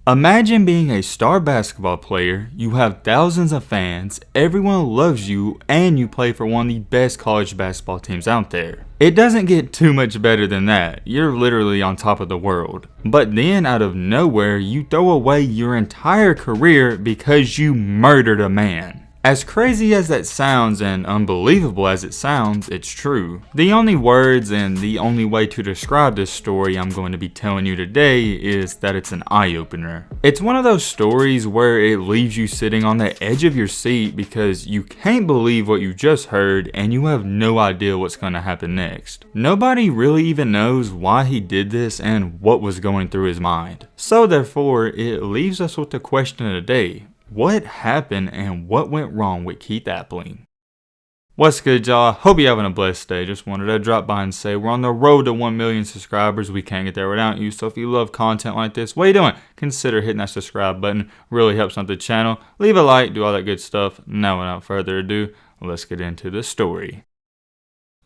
Imagine being a star basketball player, you have thousands of fans, everyone loves you, and you play for one of the best college basketball teams out there. It doesn't get too much better than that, you're literally on top of the world. But then out of nowhere, you throw away your entire career because you murdered a man. As crazy as that sounds and unbelievable as it sounds, it's true. The only words and the only way to describe this story I'm going to be telling you today is that it's an eye-opener. It's one of those stories where it leaves you sitting on the edge of your seat because you can't believe what you just heard and you have no idea what's going to happen next. Nobody really even knows why he did this and what was going through his mind. So therefore, it leaves us with the question of the day. What happened and what went wrong with Keith Appling? What's good, y'all? Hope you're having a blessed day. Just wanted to drop by and say we're on the road to 1 million subscribers. We can't get there without you. So if you love content like this, what are you doing? Consider hitting that subscribe button. Really helps out the channel. Leave a like, do all that good stuff. Now without further ado, let's get into the story.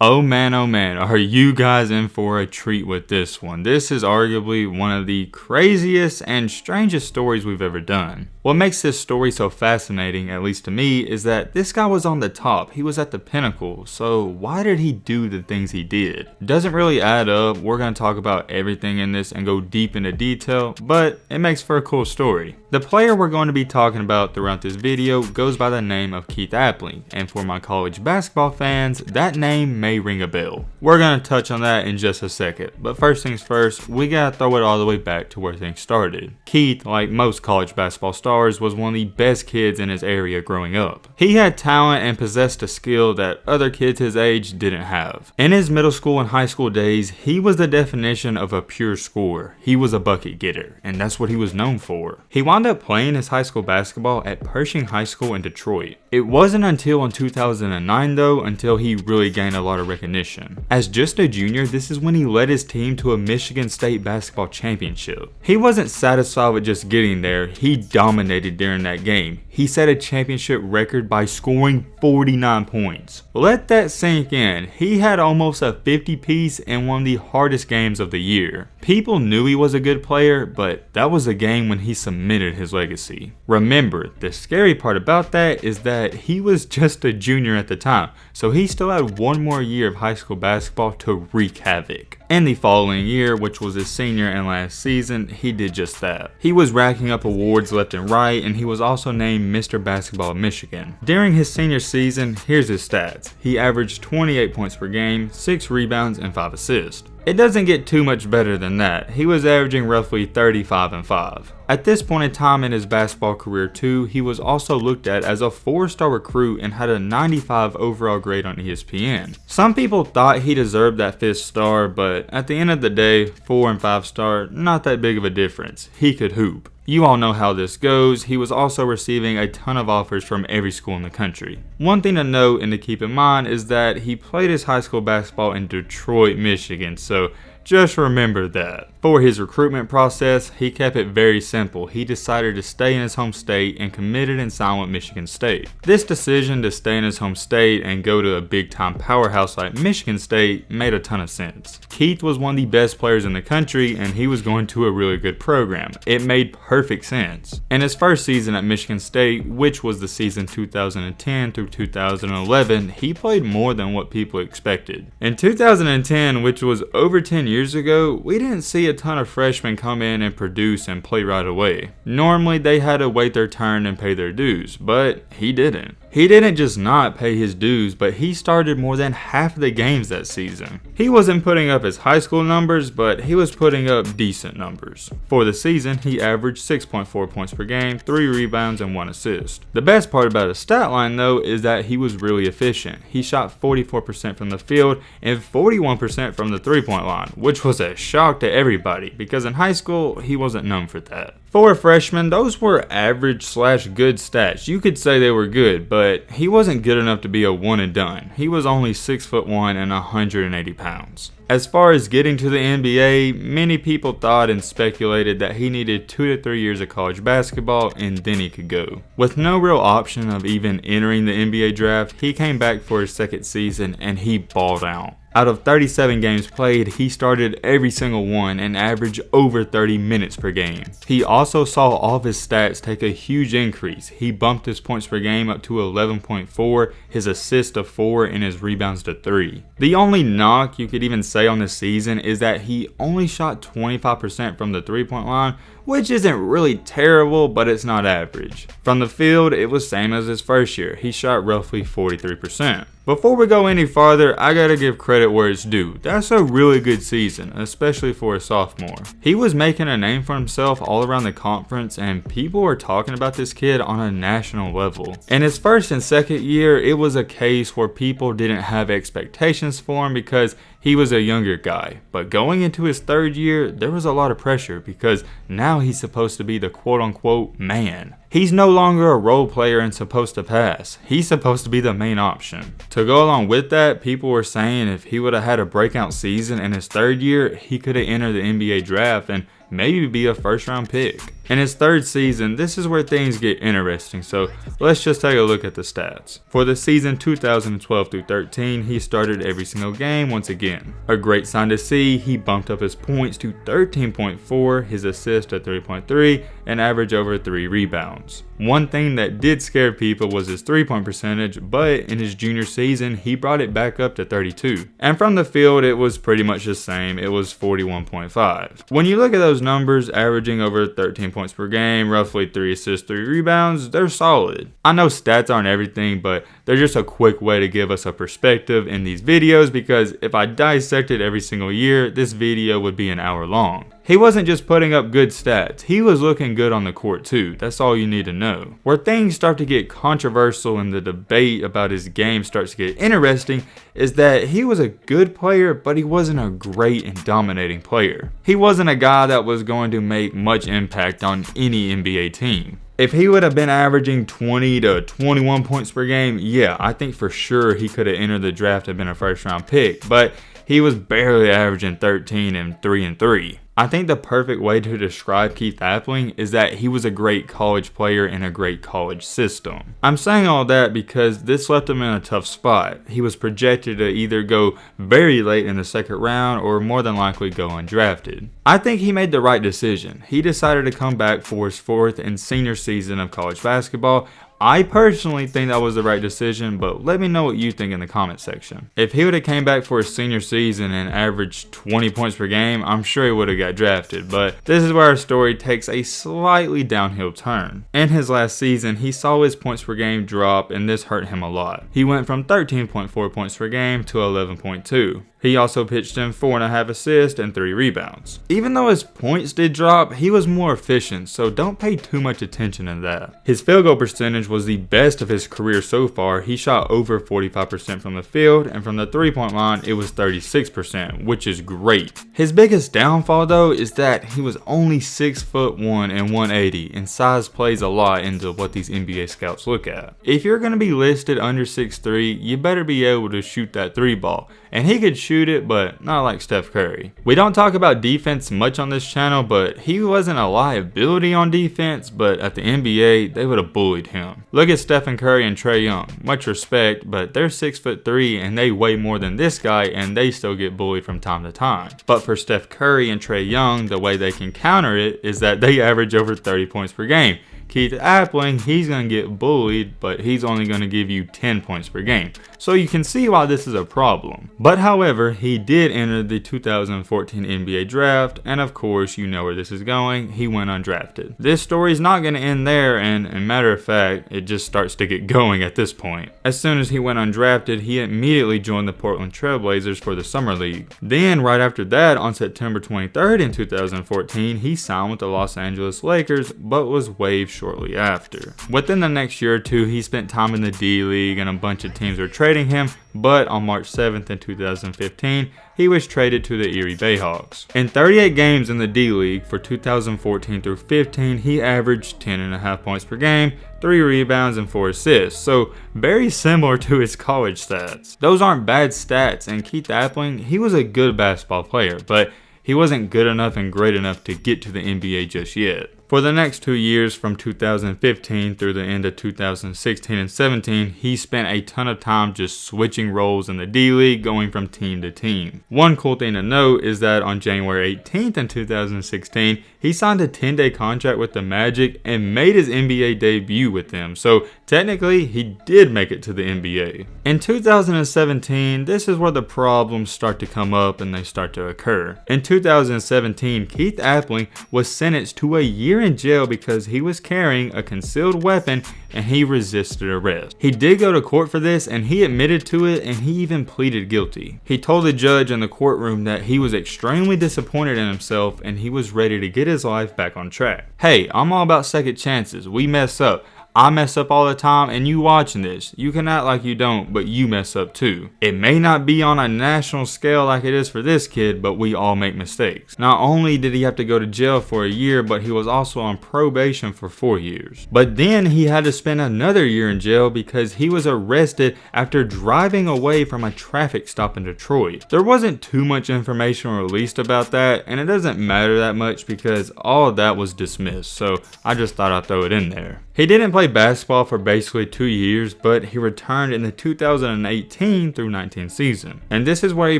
Oh man, are you guys in for a treat with this one? This is arguably one of the craziest and strangest stories we've ever done. What makes this story so fascinating, at least to me, is that this guy was on the top. He was at the pinnacle. So why did he do the things he did? It doesn't really add up. We're going to talk about everything in this and go deep into detail, but it makes for a cool story. The player we're going to be talking about throughout this video goes by the name of Keith Appling, and for my college basketball fans, that name may ring a bell. We're going to touch on that in just a second, but first things first, we gotta throw it all the way back to where things started. Keith, like most college basketball stars, was one of the best kids in his area growing up. He had talent and possessed a skill that other kids his age didn't have. In his middle school and high school days, he was the definition of a pure scorer. He was a bucket getter, and that's what he was known for. He wound up playing his high school basketball at Pershing High School in Detroit. It wasn't until in 2009 though, until he really gained a lot of recognition. As just a junior, this is when he led his team to a Michigan State basketball championship. He wasn't satisfied with just getting there, he dominated during that game. He set a championship record by scoring 49 points. Let that sink in. He had almost a 50-piece in one of the hardest games of the year. People knew he was a good player, but that was a game when he cemented his legacy. Remember, the scary part about that is that he was just a junior at the time, so he still had one more year of high school basketball to wreak havoc. And the following year, which was his senior and last season, he did just that. He was racking up awards left and right, and he was also named Mr. Basketball of Michigan. During his senior season, here's his stats. He averaged 28 points per game, 6 rebounds, and 5 assists. It doesn't get too much better than that. He was averaging roughly 35 and 5. At this point in time in his basketball career too, he was also looked at as a 4-star recruit and had a 95 overall grade on ESPN. Some people thought he deserved that 5th star, but at the end of the day, 4 and 5 star, not that big of a difference. He could hoop. You all know how this goes. He was also receiving a ton of offers from every school in the country. One thing to note and to keep in mind is that he played his high school basketball in Detroit, Michigan, so just remember that. For his recruitment process, he kept it very simple. He decided to stay in his home state and committed and signed with Michigan State. This decision to stay in his home state and go to a big-time powerhouse like Michigan State made a ton of sense. Keith was one of the best players in the country and he was going to a really good program. It made perfect sense. In his first season at Michigan State, which was the season 2010 through 2011, he played more than what people expected. In 2010, which was over 10 years ago, we didn't see a ton of freshmen come in and produce and play right away. Normally they had to wait their turn and pay their dues, but he didn't. He didn't just not pay his dues, but he started more than half of the games that season. He wasn't putting up his high school numbers, but he was putting up decent numbers. For the season, he averaged 6.4 points per game, 3 rebounds, and 1 assist. The best part about his stat line though is that he was really efficient. He shot 44% from the field and 41% from the 3-point line, which was a shock to everybody because in high school, he wasn't known for that. For a freshman, those were average/good stats. You could say they were good, but he wasn't good enough to be a one and done. He was only 6'1" and 180 pounds. As far as getting to the NBA, many people thought and speculated that he needed 2 to 3 years of college basketball and then he could go. With no real option of even entering the NBA draft, he came back for his second season and he balled out. Out of 37 games played, he started every single one and averaged over 30 minutes per game. He also saw all of his stats take a huge increase. He bumped his points per game up to 11.4, his assists to 4, and his rebounds to 3. The only knock you could even say on this season is that he only shot 25% from the 3-point line, which isn't really terrible, but it's not average. From the field, it was same as his first year. He shot roughly 43%. Before we go any farther, I gotta give credit where it's due. That's a really good season, especially for a sophomore. He was making a name for himself all around the conference, and people were talking about this kid on a national level. In his first and second year, it was a case where people didn't have expectations for him because he was a younger guy. But going into his third year, there was a lot of pressure because now he's supposed to be the quote-unquote man. He's no longer a role player and supposed to pass. He's supposed to be the main option. To go along with that, people were saying if he would have had a breakout season in his third year, he could have entered the NBA draft and maybe be a first-round pick. In his third season, this is where things get interesting, so let's just take a look at the stats. For the season 2012 through 13, he started every single game once again. A great sign to see, he bumped up his points to 13.4, his assists to 3.3, and averaged over 3 rebounds. One thing that did scare people was his 3-point percentage, but in his junior season, he brought it back up to 32. And from the field, it was pretty much the same, it was 41.5. When you look at those numbers, averaging over 13 points per game, roughly 3 assists, 3 rebounds, they're solid. I know stats aren't everything, but they're just a quick way to give us a perspective in these videos because if I dissected every single year, this video would be an hour long. He wasn't just putting up good stats, he was looking good on the court too. That's all you need to know. Where things start to get controversial and the debate about his game starts to get interesting is that he was a good player, but he wasn't a great and dominating player. He wasn't a guy that was going to make much impact on any NBA team. If he would have been averaging 20 to 21 points per game, yeah, I think for sure he could have entered the draft and been a first round pick, but he was barely averaging 13 and 3 and 3. I think the perfect way to describe Keith Appling is that he was a great college player in a great college system. I'm saying all that because this left him in a tough spot. He was projected to either go very late in the second round or more than likely go undrafted. I think he made the right decision. He decided to come back for his 4th and senior season of college basketball. I personally think that was the right decision, but let me know what you think in the comment section. If he would have came back for his senior season and averaged 20 points per game, I'm sure he would have got drafted, but this is where our story takes a slightly downhill turn. In his last season, he saw his points per game drop and this hurt him a lot. He went from 13.4 points per game to 11.2. He also pitched in 4.5 assists and 3 rebounds. Even though his points did drop, he was more efficient, so don't pay too much attention to that. His field goal percentage was the best of his career so far. He shot over 45% from the field, and from the 3-point line, it was 36%, which is great. His biggest downfall though is that he was only 6'1" and 180, and size plays a lot into what these NBA scouts look at. If you're going to be listed under 6'3", you better be able to shoot that 3 ball. And he could shoot it, but not like Steph Curry. We don't talk about defense much on this channel, but he wasn't a liability on defense, but at the NBA, they would have bullied him. Look at Stephen Curry and Trae Young. Much respect, but they're 6'3" and they weigh more than this guy, and they still get bullied from time to time. But for Steph Curry and Trae Young, the way they can counter it is that they average over 30 points per game. Keith Appling, he's going to get bullied, but he's only going to give you 10 points per game. So you can see why this is a problem. But however, he did enter the 2014 NBA draft, and of course, you know where this is going, he went undrafted. This story is not going to end there, and as a matter of fact, it just starts to get going at this point. As soon as he went undrafted, he immediately joined the Portland Trail Blazers for the Summer League. Then, right after that, on September 23rd in 2014, he signed with the Los Angeles Lakers, but was waived shortly after. Within the next year or two, he spent time in the D-League and a bunch of teams were trading him, but on March 7th in 2015, he was traded to the Erie Bayhawks. In 38 games in the D-League for 2014 through 15, he averaged 10.5 points per game, 3 rebounds, and 4 assists, so very similar to his college stats. Those aren't bad stats, and Keith Appling, he was a good basketball player, but he wasn't good enough and great enough to get to the NBA just yet. For the next 2 years, from 2015 through the end of 2016 and 17, he spent a ton of time just switching roles in the D-League, going from team to team. One cool thing to note is that on January 18th in 2016, he signed a 10-day contract with the Magic and made his NBA debut with them, so technically he did make it to the NBA. In 2017, this is where the problems start to come up and they start to occur. In 2017, Keith Appling was sentenced to a year in jail because he was carrying a concealed weapon and he resisted arrest. He did go to court for this and he admitted to it, and he even pleaded guilty. He told the judge in the courtroom that he was extremely disappointed in himself and he was ready to get his life back on track. Hey, I'm all about second chances. We mess up. I mess up all the time, and you watching this, you can act like you don't, but you mess up too. It may not be on a national scale like it is for this kid, but we all make mistakes. Not only did he have to go to jail for a year, but he was also on probation for 4 years. But then he had to spend another year in jail because he was arrested after driving away from a traffic stop in Detroit. There wasn't too much information released about that, and it doesn't matter that much because all of that was dismissed, so I just thought I'd throw it in there. He didn't play basketball for basically 2 years, but he returned in the 2018 through 19 season. And this is where he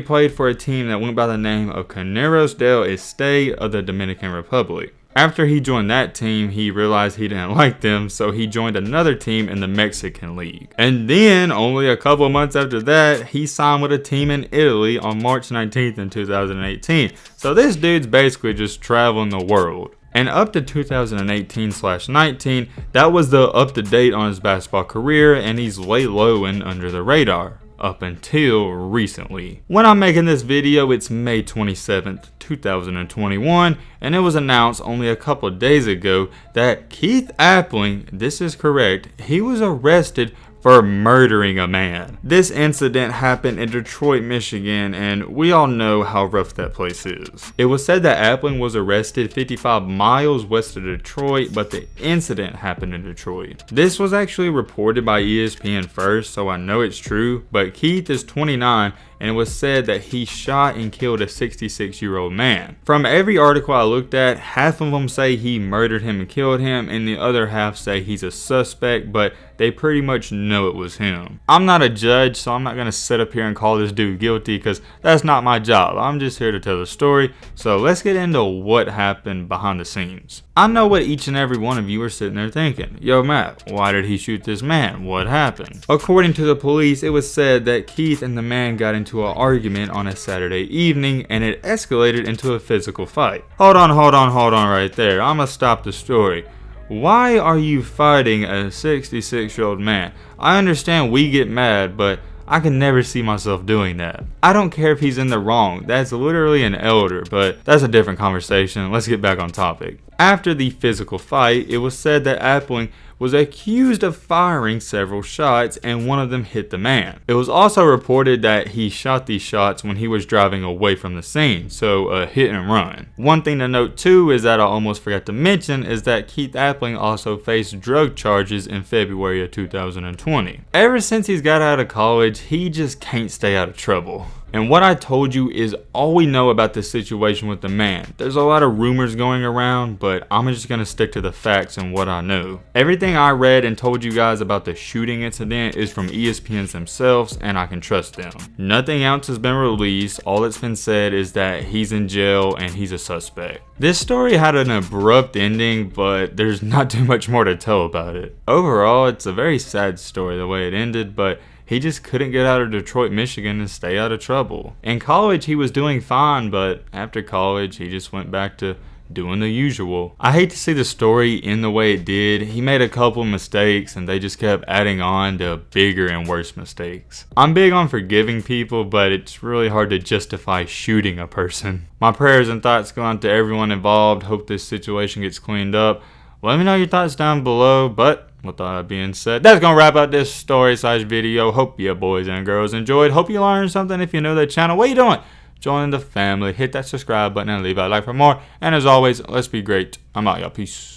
played for a team that went by the name of Carneros del Este of the Dominican Republic. After he joined that team, he realized he didn't like them, so he joined another team in the Mexican League. And then, only a couple months after that, he signed with a team in Italy on March 19th in 2018. So this dude's basically just traveling the world. And up to 2018/19, that was the up to date on his basketball career, and he's laid low and under the radar. Up until recently. When I'm making this video, it's May 27th, 2021, and it was announced only a couple of days ago that Keith Appling, this is correct, he was arrested for murdering a man. This incident happened in Detroit, Michigan, and we all know how rough that place is. It was said that Appling was arrested 55 miles west of Detroit, but the incident happened in Detroit. This was actually reported by ESPN first, so I know it's true, but Keith is 29, and it was said that he shot and killed a 66-year-old man. From every article I looked at, half of them say he murdered him and killed him, and the other half say he's a suspect, but they pretty much know it was him. I'm not a judge, so I'm not going to sit up here and call this dude guilty because that's not my job. I'm just here to tell the story, so let's get into what happened behind the scenes. I know what each and every one of you are sitting there thinking. Yo, Matt, why did he shoot this man? What happened? According to the police, it was said that Keith and the man got into an argument on a Saturday evening, and it escalated into a physical fight. Hold on right there. I'm gonna stop the story. Why are you fighting a 66-year-old man? I understand we get mad, but I can never see myself doing that. I don't care if he's in the wrong. That's literally an elder, but that's a different conversation. Let's get back on topic. After the physical fight, it was said that Appling was accused of firing several shots, and one of them hit the man. It was also reported that he shot these shots when he was driving away from the scene, so a hit and run. One thing to note too is that I almost forgot to mention is that Keith Appling also faced drug charges in February of 2020. Ever since he's got out of college, he just can't stay out of trouble. And what I told you is all we know about this situation with the man. There's a lot of rumors going around, but I'm just going to stick to the facts and what I know. Everything I read and told you guys about the shooting incident is from ESPN themselves, and I can trust them. Nothing else has been released. All that's been said is that he's in jail and he's a suspect. This story had an abrupt ending, but there's not too much more to tell about it. Overall, it's a very sad story the way it ended, but he just couldn't get out of Detroit, Michigan and stay out of trouble. In college, he was doing fine, but after college, he just went back to doing the usual. I hate to see the story end the way it did. He made a couple mistakes and they just kept adding on to bigger and worse mistakes. I'm big on forgiving people, but it's really hard to justify shooting a person. My prayers and thoughts go out to everyone involved. Hope this situation gets cleaned up. Let me know your thoughts down below, but with all that being said, that's gonna wrap up this story/video. Hope you boys and girls enjoyed. Hope you learned something. If you know the channel, what you doing? Join the family, hit that subscribe button and leave a like for more. And as always, let's be great. I'm out, y'all. Peace.